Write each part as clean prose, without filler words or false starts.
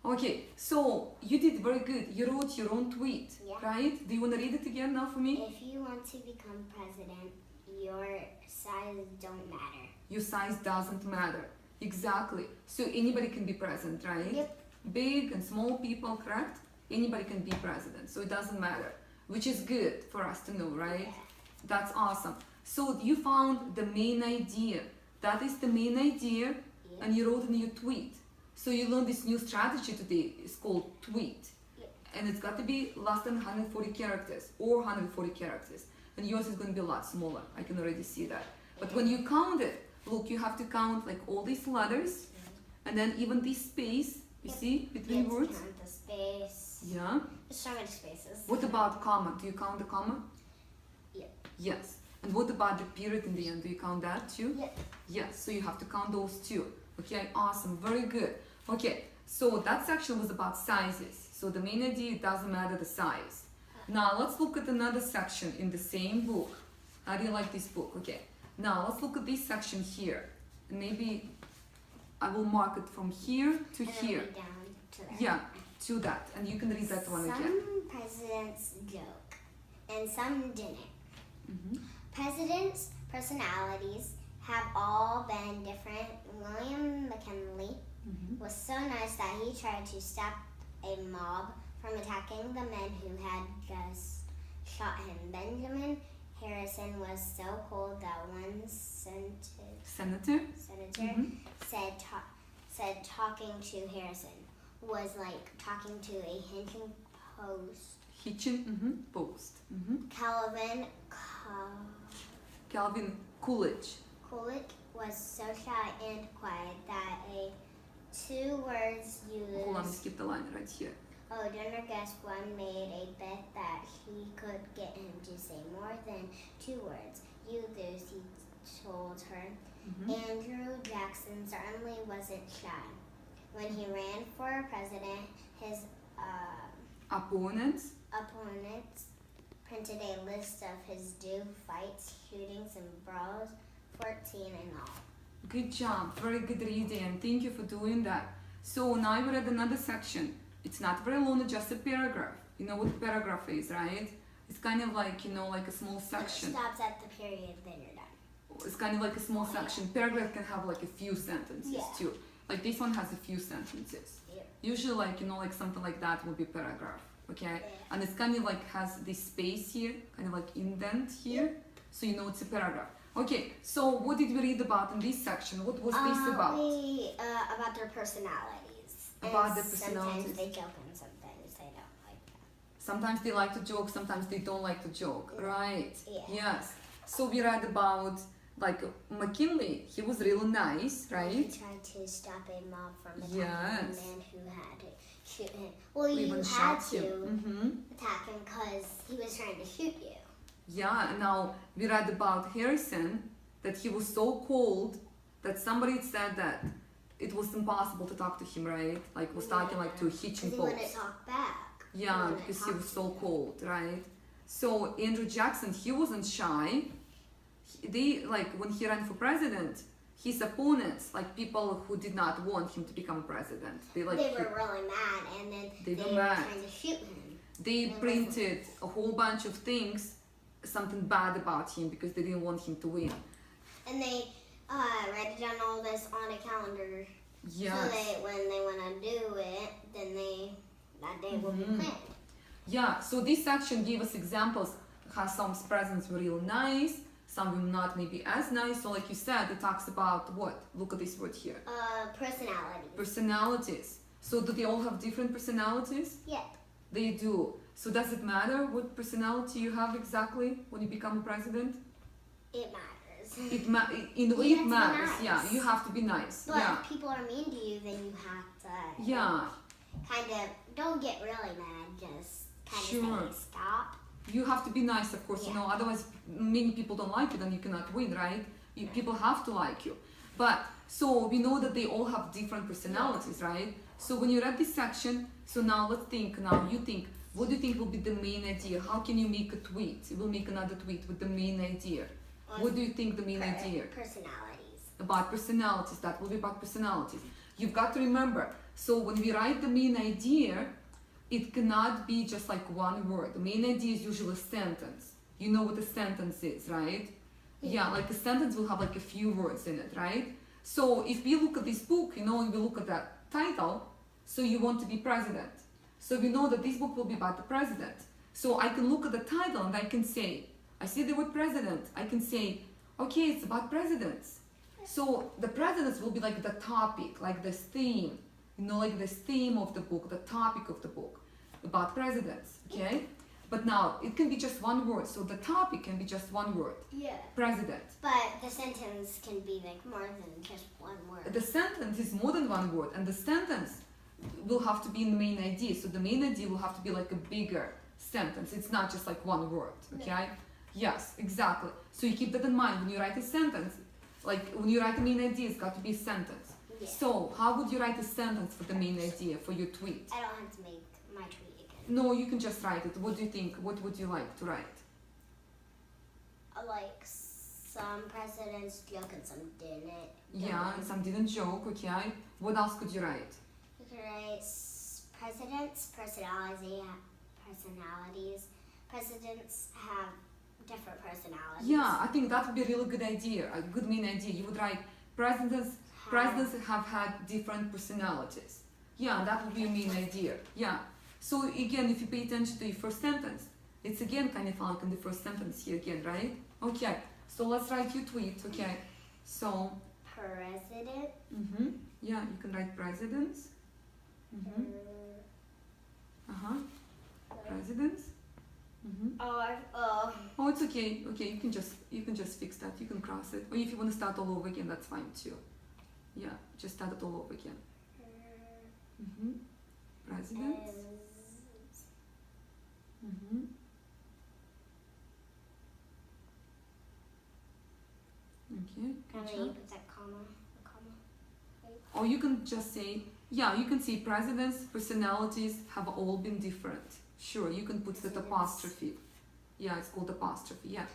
Okay, so you did very good. You wrote your own tweet, right? Do you want to read it again now for me? If you want to become president, your size don't matter. Your size doesn't matter. Exactly. So anybody can be president, right? Yep. Big and small people, correct? Anybody can be president, so it doesn't matter. Which is good for us to know, right? Yeah. That's awesome. So you found the main idea. That is the main idea, and you wrote in your tweet. So you learned this new strategy today. It's called tweet. And it's got to be less than 140 characters or 140 characters. And yours is going to be a lot smaller. I can already see that. But when you count it, look, you have to count like all these letters, and then even this space, you see, between words. Count the space. Yeah. There's so many spaces. What about comma? Do you count the comma? Yes. And what about the period in the end? Do you count that too? Yes. So you have to count those too. Okay, awesome, very good. Okay, so that section was about sizes. So the main idea, it doesn't matter the size. Now let's look at another section in the same book. How do you like this book? Okay, now let's look at this section here. And maybe I will mark it from here to here. Down to that. Yeah, to that. And you can read that one again. Some presidents joke, and some didn't. Presidents' personalities have all been different. William McKinley was so nice that he tried to stop a mob from attacking the men who had just shot him. Benjamin Harrison was so cold that one senator said talking to Harrison was like talking to a hitching post. Post. Calvin Coolidge. Coolidge was so shy and quiet that two words used. Hold on, skip the line right here. Oh, dinner guest one made a bet that he could get him to say more than 2 words. You lose, he told her. Andrew Jackson certainly wasn't shy. When he ran for president, his opponents printed a list of his due fights, shootings, and brawls, 14 in all. Good job, very good reading, and thank you for doing that. So now we read another section. It's not very long, it's just a paragraph. You know what paragraph is, right? It's kind of like, you know, like a small section. It stops at the period, then you're done. It's kind of like a small section. Paragraph can have like a few sentences too. Like this one has a few sentences. Usually like, you know, like something like that will be paragraph, okay? And it's kind of like has this space here, kind of like indent here, so you know it's a paragraph. Okay, so what did we read about in this section? What was this about? About their personalities. About their personalities. Sometimes they joke and sometimes they don't like that. Sometimes they like to joke, sometimes they don't like to joke, right? Yeah. Yes. So we read about like McKinley, he was really nice, right? He tried to stop a mob from attacking the man who had to shoot him. Well, you had to attack him because he was trying to shoot you. Yeah, and now we read about Harrison, that he was so cold that somebody said that it was impossible to talk to him, right? Like was talking like to a hitching post. He wouldn't talk back. Yeah, because he was so cold, right? So Andrew Jackson, he wasn't shy. They, like when he ran for president, his opponents, like people who did not want him to become president, they were really mad, and then they were trying to shoot him. They printed a whole bunch of things, something bad about him because they didn't want him to win. And they write down all this on a calendar. Yes. So when they want to do it, then that day will be planned. Yeah, so this section gave us examples how some presidents were real nice, some were not maybe as nice. So like you said, it talks about what? Look at this word here. Personalities. Personalities. So do they all have different personalities? Yeah. They do. So does it matter what personality you have exactly when you become a president? It matters. In the way it matters. Nice. Yeah, you have to be nice. But yeah. if people are mean to you, then you have to. Yeah. Kind of don't get really mad. Just kind of say stop. You have to be nice, of course. You know, otherwise many people don't like you, then you cannot win, right? People have to like you. But so we know that they all have different personalities, right? So when you read this section, so now let's think. Now you think. What do you think will be the main idea? How can you make a tweet? We'll make another tweet with the main idea. What do you think the main idea? Personalities. About personalities. That will be about personalities. You've got to remember, So when we write the main idea, it cannot be just like one word. The main idea is usually a sentence. You know what a sentence is, right? Yeah, like a sentence will have like a few words in it, right? So if we look at this book, you know, and we look at that title, so you want to be president. So we know that this book will be about the president. So I can look at the title and I can say, I see the word president. I can say, okay, it's about presidents. So the presidents will be like the topic, like this theme, you know, like this theme of the book, the topic of the book, about presidents, okay? But now, it can be just one word, so the topic can be just one word. Yeah. President. But the sentence can be like more than just one word. The sentence is more than one word, and the sentence will have to be in the main idea. So the main idea will have to be like a bigger sentence. It's not just like one word, okay? No. Yes, exactly. So you keep that in mind when you write a sentence. Like when you write a main idea, it's got to be a sentence. Yeah. So how would you write a sentence for the main idea for your tweet? I don't have to make my tweet again. No, you can just write it. What do you think? What would you like to write? Like some presidents joke and some didn't. Yeah, and some didn't joke, okay. What else could you write? You could write presidents, personalities. Presidents have different personalities. Yeah, I think that would be a really good idea, a good main idea. You would write presidents have had different personalities. Yeah, that would be a main idea. Yeah. So again, if you pay attention to your first sentence, it's again kind of like in the first sentence here again, right? Okay. So let's write your tweet. Okay. So president. Yeah, you can write presidents. Presidents. Oh, it's okay. Okay, you can just fix that. You can cross it, or if you want to start all over again, that's fine too. Yeah, just start it all over again. Presidents. Okay. And then you put that comma. Or you can just say, yeah, you can say presidents' personalities have all been different. Sure, you can put that apostrophe. Yeah, it's called apostrophe, yeah.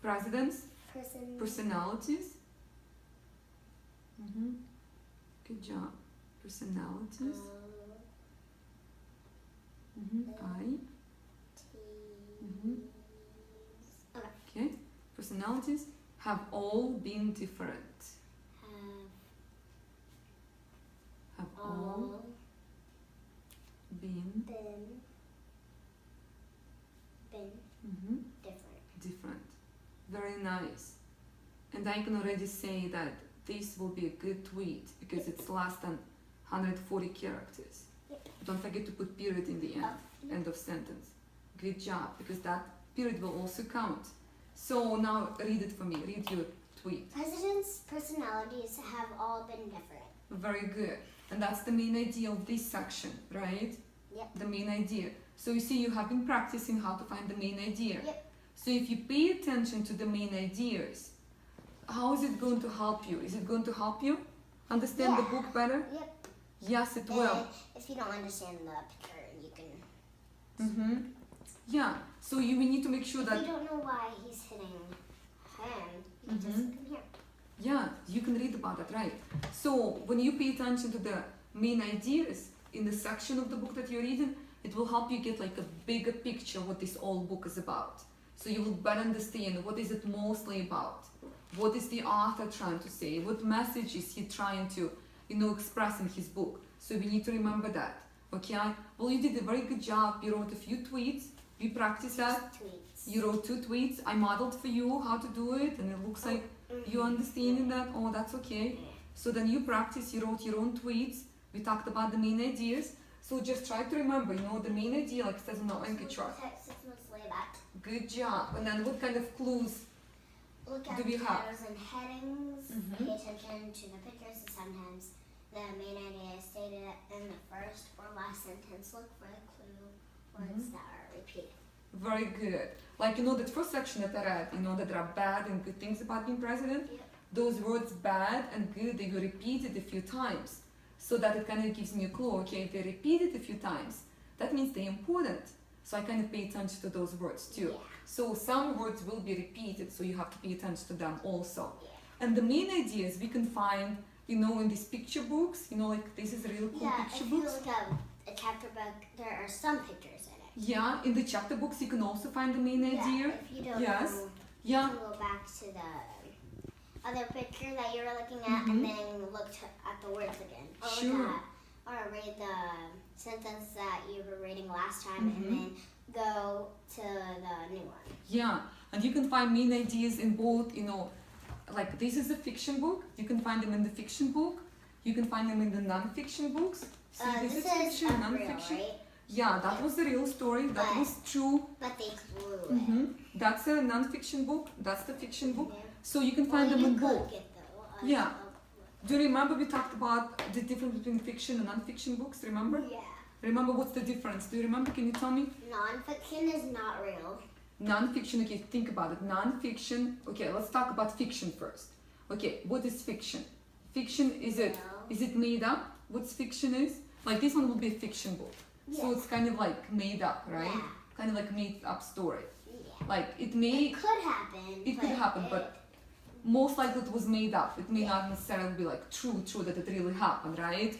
Presidents' personalities. Good job. Personalities. Okay. Personalities have all been different. Have all been different. Very nice. And I can already say that this will be a good tweet because it's less than 140 characters. Don't forget to put period in the end, end of sentence. Good job, because that period will also count. So now read it for me, read your tweet. Presidents' personalities have all been different. Very good. And that's the main idea of this section, right? Yep. The main idea. So you see, you have been practicing how to find the main idea. Yep. So if you pay attention to the main ideas, how is it going to help you? Is it going to help you understand the book better? Yep. Yes, it will. If you don't understand the picture, you can... Yeah, so we need to make sure that... If you don't know why he's hitting him, you can just come here. Yeah, you can read about that, right? So when you pay attention to the main ideas in the section of the book that you're reading, it will help you get like a bigger picture of what this whole book is about. So you will better understand what is it mostly about. What is the author trying to say? What message is he trying to, express in his book? So we need to remember that, okay? Well, you did a very good job. You wrote a few tweets. We practiced that. You wrote 2 tweets. I modeled for you how to do it, and it looks like you understanding that. Oh, that's okay. So then you practice. You wrote your own tweets. We talked about the main ideas. So just try to remember, the main idea, like it says on the anchor chart. Good job. And then what kind of clues Look at do we the have? titles and headings. Pay attention to the pictures, and sometimes the main idea is stated in the first or last sentence. Look for the clue words that are repeated. Very good. Like, that first section that I read, that there are bad and good things about being president. Yep. Those words bad and good, they were repeated a few times. So that it kind of gives me a clue. Okay, if they're repeated a few times, that means they're important. So I kind of pay attention to those words too. Yeah. So some words will be repeated, so you have to pay attention to them also. Yeah. And the main ideas we can find you know, in these picture books, you know, like this is real cool picture if books. you look at a chapter book, there are some pictures in it. Yeah, in the chapter books you can also find the main idea. If you don't Yes. know, Yeah. you can go back to the other picture that you were looking at and then look at the words again. Or Sure. or read the sentence that you were reading last time and then go to the new one. Yeah, and you can find main ideas in both, you know, like this is a fiction book. You can find them in the fiction book. You can find them in the non-fiction books. See, This is fiction, unreal, non-fiction. right? Yeah, that was the real story. That But- was true. But they glue it. That's a non-fiction book. That's the fiction book. Yeah. So you can find them you in could both. get though. Yeah. Do you remember we talked about the difference between fiction and non-fiction books? Remember? Yeah. Remember what's the difference? Do you remember? Can you tell me? Non-fiction is not real. Non-fiction, okay, think about it. Non-fiction, okay, let's talk about fiction first. Okay, what is fiction? Fiction, is it made up? What's fiction is? Like this one will be a fiction book. So Yeah. it's kind of like made up, right? Yeah. Kind of like made up story. Yeah. Like it may, It could happen. it could happen, but most likely it was made up. It may not necessarily be like true that it really happened, right?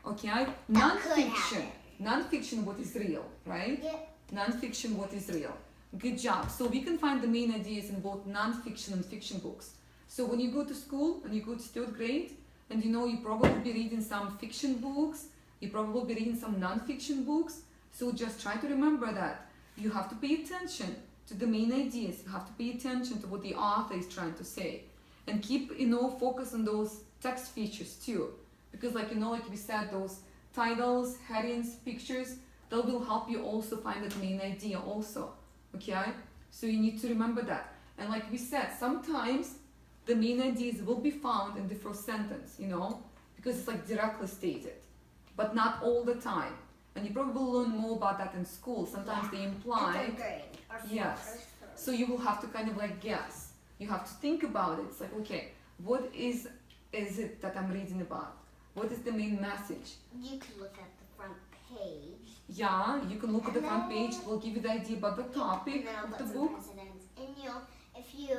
Okay, non-fiction. Non-fiction, what is real, right? Yeah. Non-fiction, what is real. Good job. So we can find the main ideas in both non-fiction and fiction books. So when you go to school and you go to 3rd grade, and you know you probably be reading some fiction books, you probably be reading some non-fiction books. So just try to remember that you have to pay attention to the main ideas. You have to pay attention to what the author is trying to say, and keep, you know, focus on those text features too, because like, you know, like we said, those titles, headings, pictures, that will help you also find the main idea also. Okay, so you need to remember that. And like we said, sometimes the main ideas will be found in the first sentence, you know, because it's like directly stated, but not all the time. And you probably will learn more about that in school. Sometimes they imply. In 3rd grade or 4th Yes. or 3rd. So you will have to kind of like guess. You have to think about it. It's like, okay, what is it that I'm reading about? What is the main message? You could look at the front page. Yeah, you can look at the front page. It will give you the idea about the topic And then I'll of put the some book. presidents. And if you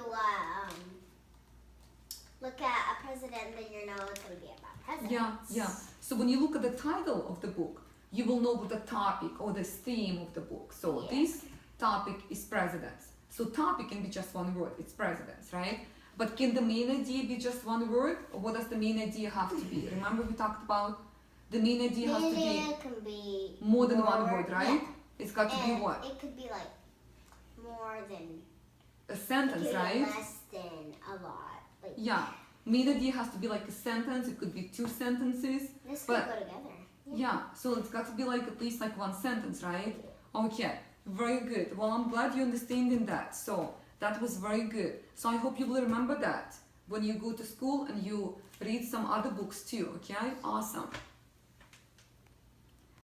look at a president, then you know it's going to be about presidents. Yeah. So when you look at the title of the book, you will know what the topic or the theme of the book. So this topic is presidents. So topic can be just one word. It's presidents, right? But can the main idea be just one word, or what does the main idea have to be? Remember we talked about the main idea has to be can be more than one word, right? Yeah. It's got to be And what? it could be like more than A sentence, it could be right? less than a lot. Like Yeah. Main idea has to be like a sentence. It could be 2 sentences. this but- could go together. Yeah, so it's got to be like at least like one sentence, right? Okay, very good. Well, I'm glad you're understanding that. So that was very good. So I hope you will remember that when you go to school and you read some other books too, okay? Awesome.